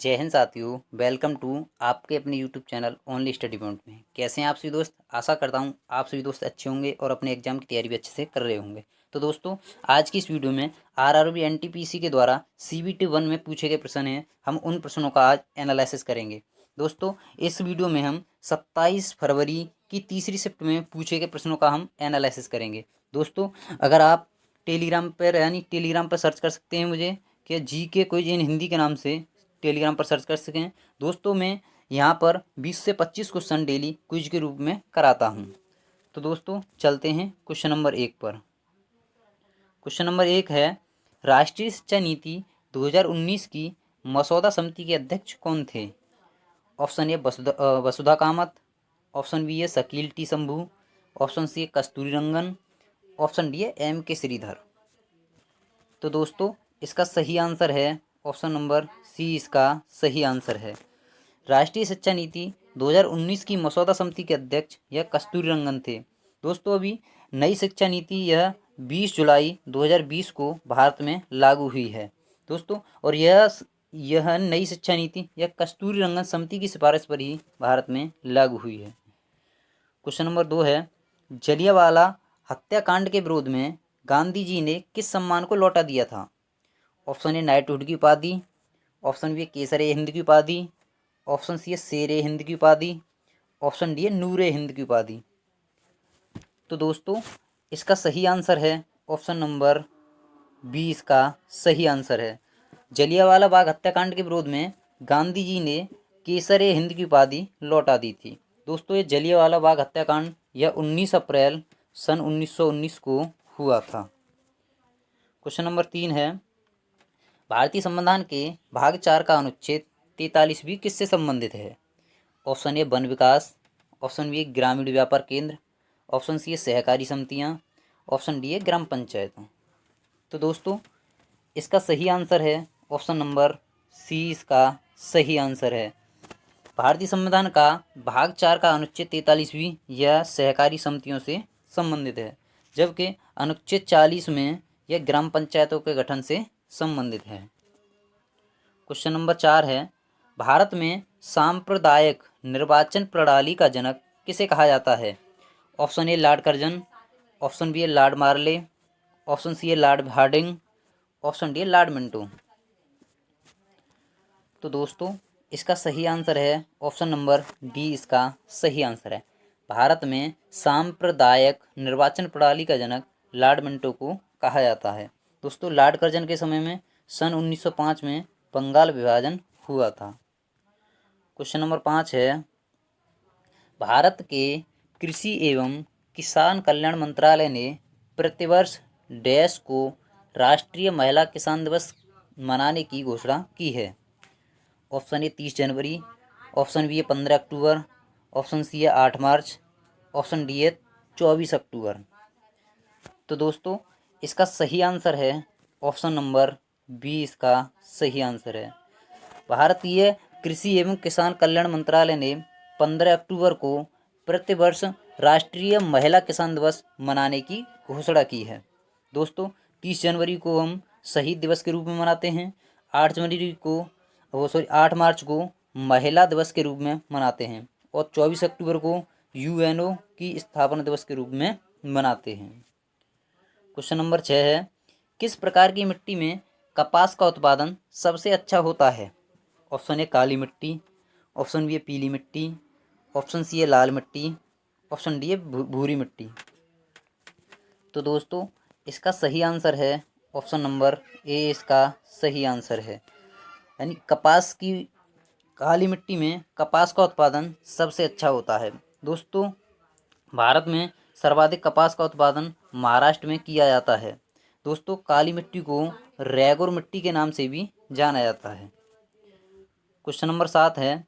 जय हिंद साथियों। Welcome to आपके अपने YouTube channel only study point में। कैसे हैं आप सभी दोस्त? आशा करता हूं आप सभी दोस्त अच्छे होंगे और अपने एग्जाम की तैयारी भी अच्छे से कर रहे होंगे। तो दोस्तों, आज की इस वीडियो में आरआरबी एनटीपीसी के द्वारा सीबीटी 1 में पूछे गए प्रश्न हैं, हम उन प्रश्नों का आज एनालिसिस करेंगे। दोस्तों, इस वीडियो में हम 27 फरवरी की तीसरी शिफ्ट में पूछे गए प्रश्नों का हम एनालिसिस करेंगे। दोस्तों, अगर आप टेलीग्राम पर सर्च कर सकते हैं मुझे कि जी के क्विज इन हिंदी के नाम से टेलीग्राम पर सर्च कर सकें। दोस्तों, मैं यहाँ पर 20 से 25 क्वेश्चन डेली क्विज के रूप में कराता हूँ। तो दोस्तों, चलते हैं क्वेश्चन नंबर 1 पर। क्वेश्चन नंबर 1 है, राष्ट्रीय शिक्षा नीति 2019 की मसौदा समिति के अध्यक्ष कौन थे? Option A Vasudha Kamat, option B है Shakeel T Shambhu, option C है कस्तूरी रंगन, ऑप्शन डी है एम के श्रीधर। तो दोस्तों, इसका सही आंसर है ऑप्शन नंबर सी। इसका सही आंसर है राष्ट्रीय शिक्षा नीति 2019 की मसौदा समिति के अध्यक्ष यह कस्तूरी रंगन थे। दोस्तों, अभी नई शिक्षा नीति यह 20 जुलाई 2020 को भारत में लागू हुई है। दोस्तों, और यह नई शिक्षा नीति यह कस्तूरी रंगन समिति की सिफारिश पर ही भारत में लागू हुई है। क्वेश्चन नंबर 2 है, जलियांवाला हत्याकांड के विरोध में गांधी जी ने किस सम्मान को लौटा दिया था? ऑप्शन ए नाइटहुड की उपाधि, ऑप्शन बी केसर ए हिंद की उपाधि, ऑप्शन सी है शेर ए हिंद की उपाधि, ऑप्शन डी है नूर ए हिंद की उपाधि। तो दोस्तों, इसका सही आंसर है ऑप्शन नंबर बी। इसका सही आंसर है जलियांवाला बाग हत्याकांड के विरोध में गांधी जी ने केसर ए हिंद की उपाधि लौटा दी थी। दोस्तों, ये जलियांवाला बाग हत्याकांड यह 19 अप्रैल सन 1919 को हुआ था। क्वेश्चन नंबर 3 है, भारतीय संविधान के भाग 4 का अनुच्छेद 43 भी किससे संबंधित है? Option A one Vikas, option B ग्रामीण व्यापार केंद्र, ऑप्शन सी है सहकारी समितियां, ऑप्शन डी है ग्राम पंचायत। तो दोस्तों, इसका सही आंसर है ऑप्शन नंबर सी। इसका सही आंसर है भारतीय संविधान का भाग 4 का अनुच्छेद 43 भी यह सहकारी समितियों से संबंधित है, जबकि अनुच्छेद 40 में यह ग्राम पंचायतों के गठन से संबंधित है। क्वेश्चन नंबर 4 है, भारत में सांप्रदायिक निर्वाचन प्रणाली का जनक किसे कहा जाता है? Option A Lord Curzon, option B है लॉर्ड मार्ले, ऑप्शन सी है लॉर्ड हार्डिंग, ऑप्शन डी है लॉर्ड मिंटो। तो दोस्तों, इसका सही आंसर है ऑप्शन नंबर डी। इसका सही आंसर है भारत में सांप्रदायिक निर्वाचन प्रणाली का जनक लॉर्ड मिंटो को कहा जाता है। दोस्तों, लॉर्ड कर्जन के समय में सन 1905 में बंगाल विभाजन हुआ था। क्वेश्चन नंबर 5 है, भारत के कृषि एवं किसान कल्याण मंत्रालय ने प्रतिवर्ष डैश को राष्ट्रीय महिला किसान दिवस मनाने की घोषणा की है? ऑप्शन ए 30 जनवरी, ऑप्शन बी है 15 अक्टूबर, ऑप्शन सी है 8 मार्च, ऑप्शन डी है 24 अक्टूबर। तो दोस्तों, इसका सही आंसर है ऑप्शन नंबर बी। इसका सही आंसर है भारतीय कृषि एवं किसान कल्याण मंत्रालय ने 15 अक्टूबर को प्रतिवर्ष राष्ट्रीय महिला किसान दिवस मनाने की घोषणा की है। दोस्तों, 30 जनवरी को हम शहीद दिवस के रूप में मनाते हैं, 8 मार्च को महिला दिवस के रूप में मनाते हैं और 24 अक्टूबर को यूएनओ की स्थापना दिवस के रूप में मनाते हैं। क्वेश्चन नंबर 6 है, किस प्रकार की मिट्टी में कपास का उत्पादन सबसे अच्छा होता है? ऑप्शन ए काली मिट्टी, ऑप्शन बी है पीली मिट्टी, ऑप्शन सी है लाल मिट्टी, ऑप्शन डी है भूरी मिट्टी। तो दोस्तों, इसका सही आंसर है ऑप्शन नंबर ए। इसका सही आंसर है यानी कपास की काली मिट्टी में कपास का उत्पादन सबसे अच्छा होता है। दोस्तों, भारत में सर्वाधिक कपास का उत्पादन महाराष्ट्र में किया जाता है। दोस्तों, काली मिट्टी को रैगुर मिट्टी के नाम से भी जाना जाता है। क्वेश्चन नंबर 7 है,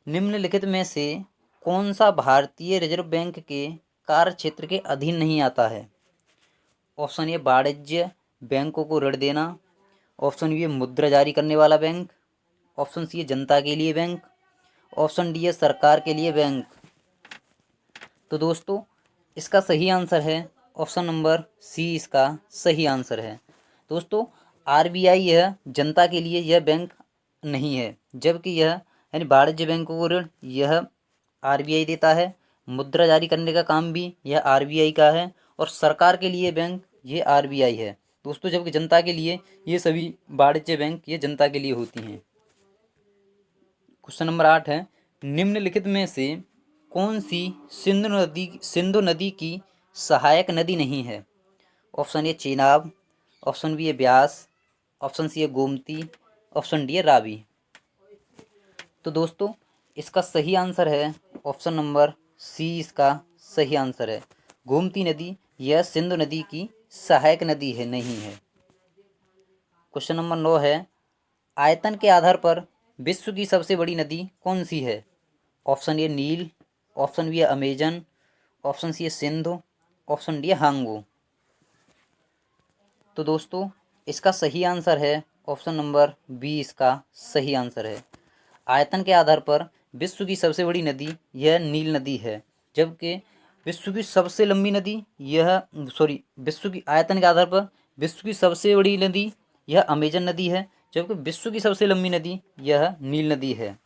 निम्नलिखित में से कौन सा भारतीय रिजर्व बैंक के कार्य क्षेत्र के अधीन नहीं आता है? ऑप्शन ए वाणिज्य बैंकों को ऋण देना, ऑप्शन बी मुद्रा जारी करने वाला बैंक, ऑप्शन सी है जनता के लिए बैंक, ऑप्शन डी है सरकार के लिए बैंक। तो दोस्तों, इसका सही आंसर है ऑप्शन नंबर सी। इसका सही आंसर है दोस्तों, आरबीआई यह जनता के लिए यह बैंक नहीं है, जबकि यह यानी वाणिज्य बैंकों को ऋण यह आरबीआई देता है। मुद्रा जारी करने का काम भी यह आरबीआई का है, और सरकार के लिए बैंक ये आरबीआई है दोस्तों, जबकि जनता के लिए ये सभी वाणिज्य बैंक ये जनता के लिए होती हैं। क्वेश्चन नंबर 8 है, निम्नलिखित में से कौन सी सिंधु नदी की सहायक नदी नहीं है? Option A Chenab, option B है ब्यास, ऑप्शन सी है गोमती, ऑप्शन डी है रावी। तो दोस्तों इसका सही आंसर है ऑप्शन नंबर सी, इसका सही आंसर है। गोमती नदी यह सिंधु नदी की सहायक नदी है, नहीं है। क्वेश्चन नंबर 9 है, आयतन के आधार पर विश्व की सबसे बड़ी नदी कौन सी है? ऑप्शन ए नील, ऑप्शन बी है अमेजन, ऑप्शन सी है सिंधु, ऑप्शन डी है हांगो। तो दोस्तों इसका सही आंसर है ऑप्शन नंबर बी, इसका सही आंसर है। आयतन के आधार पर विश्व की सबसे बड़ी नदी यह नील नदी है, जबकि विश्व की सबसे लंबी नदी विश्व की आयतन के आधार पर विश्व की सबसे बड़ी नदी यह अमेजन नदी है, जबकि विश्व की सबसे लंबी नदी यह नील नदी है।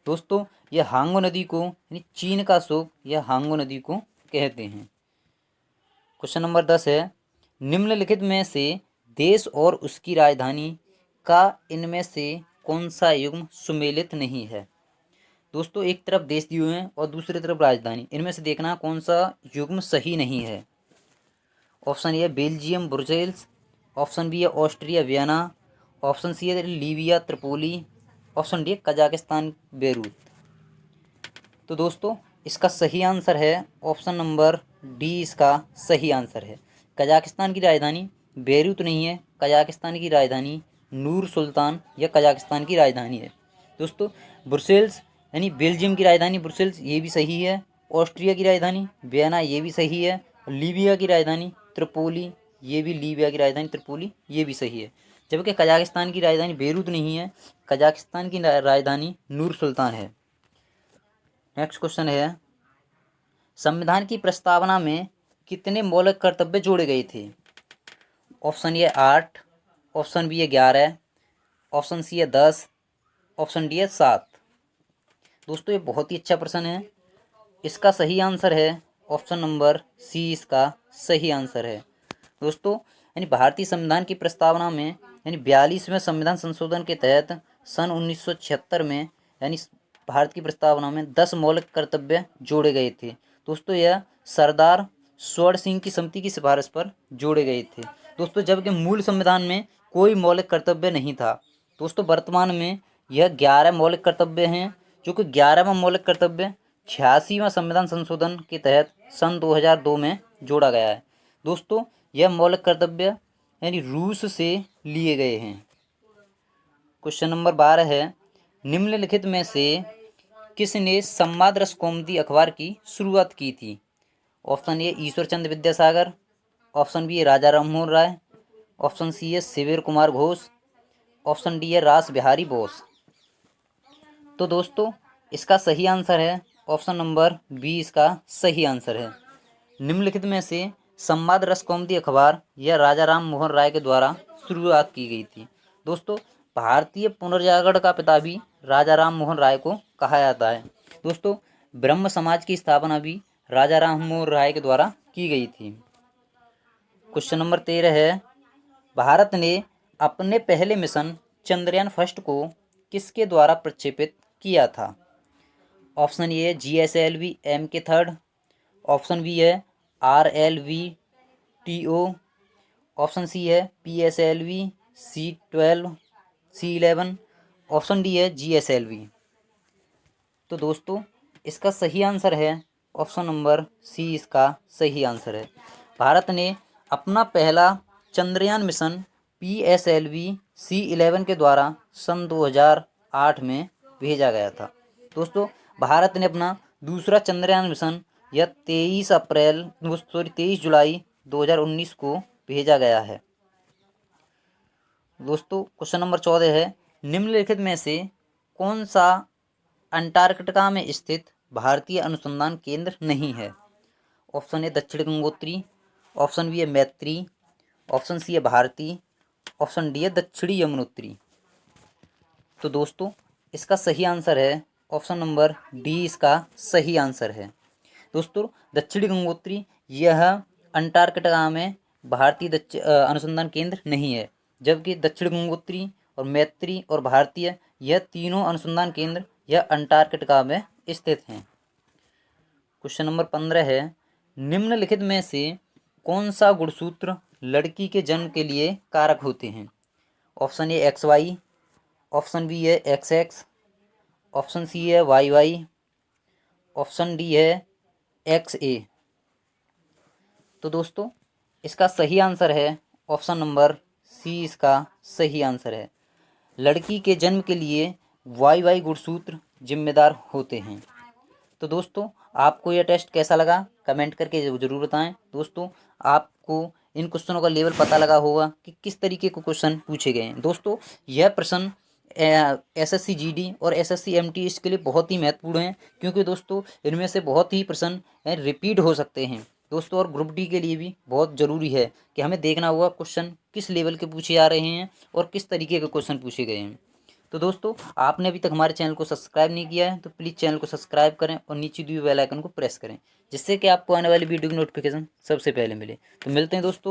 दोस्तों यह हांगो नदी को यानी चीन का शोक यह हांगो नदी को कहते हैं। क्वेश्चन नंबर 10 है, निम्नलिखित में से देश और उसकी राजधानी का इनमें से कौन सा युग्म सुमेलित नहीं है? दोस्तों एक तरफ देश दिए हुए हैं और दूसरी तरफ राजधानी, इनमें से देखना कौन सा युग्म सही नहीं है। Option A Belgium Brussels, option B है ऑस्ट्रिया वियना, ऑप्शन सी है लीबिया त्रिपोली, ऑप्शन डी है कजाकिस्तान बेरूत। तो दोस्तों इसका सही आंसर है ऑप्शन नंबर डी, इसका सही आंसर है। कजाकिस्तान की राजधानी बेरूत नहीं है, कजाकिस्तान की राजधानी नूर सुल्तान या कजाकिस्तान की राजधानी है। दोस्तों ब्रुसेल्स यानी बेल्जियम की राजधानी ब्रुसेल्स ये भी सही है, ऑस्ट्रिया की राजधानी वियना ये भी सही है, और लीबिया की राजधानी त्रिपोली ये भी लीबिया की राजधानी त्रिपोली ये भी सही है, जबकि कजाकिस्तान की राजधानी बेरूत नहीं है, कजाकिस्तान की राजधानी नूर सुल्तान है। नेक्स्ट क्वेश्चन है, संविधान की प्रस्तावना में कितने मौलिक कर्तव्य जोड़े गए थे? ऑप्शन ए 8, ऑप्शन बी है 11, ऑप्शन सी है 10, ऑप्शन डी है 7। दोस्तों ये बहुत ही अच्छा प्रश्न है। इसका सही आंसर है ऑप्शन नंबर सी, इसका सही आंसर है। दोस्तों यानी भारतीय संविधान की प्रस्तावना में यानी 42वें संविधान संशोधन के तहत सन 1976 में यानी भारत की प्रस्तावना में 10 मौलिक कर्तव्य जोड़े गए थे। दोस्तों यह सरदार स्वर्ण सिंह की समिति की सिफारिश पर जोड़े गए थे दोस्तों, जबकि मूल संविधान में कोई मौलिक कर्तव्य नहीं था। दोस्तों वर्तमान में यह 11 मौलिक कर्तव्य हैं, जो कि 11वां मौलिक कर्तव्य 86वां संविधान संशोधन के तहत सन 2002 में जोड़ा गया है। दोस्तों यह मौलिक कर्तव्य यानी रूस से लिए गए हैं। क्वेश्चन नंबर 12 है, निम्नलिखित में से किसने संवाद रस कौमुदी अखबार की शुरुआत की थी? Option A Ishwar Chandra Vidyasagar, option B है राजा राममोहन राय, ऑप्शन सी है शिविर कुमार घोष, ऑप्शन डी है रास बिहारी बोस। तो दोस्तों इसका सही आंसर है ऑप्शन नंबर बी, इसका सही आंसर है। निम्नलिखित में से संवाद रस कौमुदी अखबार यह राजा राम मोहन राय के द्वारा शुरुआत की गई थी। दोस्तों भारतीय पुनर्जागरण का पिता भी राजा राम मोहन राय को कहा जाता है। दोस्तों ब्रह्म समाज की स्थापना भी राजा राम मोहन राय के द्वारा की गई थी। क्वेश्चन नंबर 13 है, भारत ने अपने पहले मिशन चंद्रयान फर्स्ट को किसके द्वारा प्रक्षेपित किया था? Option A GSLV MK3, option B है RLVTO, ऑप्शन सी है PSLV C12 C11, option D है GSLV। तो दोस्तों इसका सही आंसर है ऑप्शन नंबर सी, इसका सही आंसर है। भारत ने अपना पहला चंद्रयान मिशन PSLV C11 के द्वारा सन 2008 में भेजा गया था। दोस्तों भारत ने अपना दूसरा चंद्रयान मिशन यह 23 जुलाई 2019 को भेजा गया है। दोस्तों क्वेश्चन नंबर 14 है, निम्नलिखित में से कौन सा अंटार्कटिका में स्थित भारतीय अनुसंधान केंद्र नहीं है? ऑप्शन ए दक्षिण गंगोत्री, ऑप्शन बी है मैत्री, ऑप्शन सी है भारती, ऑप्शन डी है दक्षिणी यमुनोत्री। तो दोस्तों इसका सही आंसर है ऑप्शन नंबर डी, इसका सही आंसर है। दोस्तों दक्षिणी गंगोत्री यह अंटार्कटिका में भारतीय अनुसंधान केंद्र नहीं है, जबकि दक्षिण गंगोत्री और मैत्री और भारतीय यह तीनों अनुसंधान केंद्र यह अंटार्कटिका में स्थित हैं। क्वेश्चन नंबर 15 है, निम्नलिखित में से कौन सा गुणसूत्र लड़की के जन्म के लिए कारक होते हैं? Option A XY, option B है XX, ऑप्शन सी है YY, ऑप्शन डी है XA। तो दोस्तों इसका सही आंसर है ऑप्शन नंबर सी, इसका सही आंसर है। लड़की के जन्म के लिए YY गुणसूत्र जिम्मेदार होते हैं। तो दोस्तों आपको यह टेस्ट कैसा लगा कमेंट करके ज़रूर बताएं। दोस्तों आपको इन क्वेश्चनों का लेवल पता लगा होगा कि किस तरीके के क्वेश्चन पूछे गए हैं। दोस्तों यह प्रश्न SSC GD और SSC MT इसके लिए बहुत ही महत्वपूर्ण है, क्योंकि दोस्तों इनमें से बहुत ही प्रश्न रिपीट हो सकते हैं दोस्तों। और ग्रुप डी के लिए भी बहुत ज़रूरी है कि हमें देखना होगा क्वेश्चन किस लेवल के पूछे जा रहे हैं और किस तरीके के क्वेश्चन पूछे गए हैं। तो दोस्तों आपने अभी तक हमारे चैनल को सब्सक्राइब नहीं किया है तो प्लीज़ चैनल को सब्सक्राइब करें और नीचे दिए बेल आइकन को प्रेस करें, जिससे कि आपको आने वाली वीडियो की नोटिफिकेशन सबसे पहले मिले। तो मिलते हैं दोस्तों।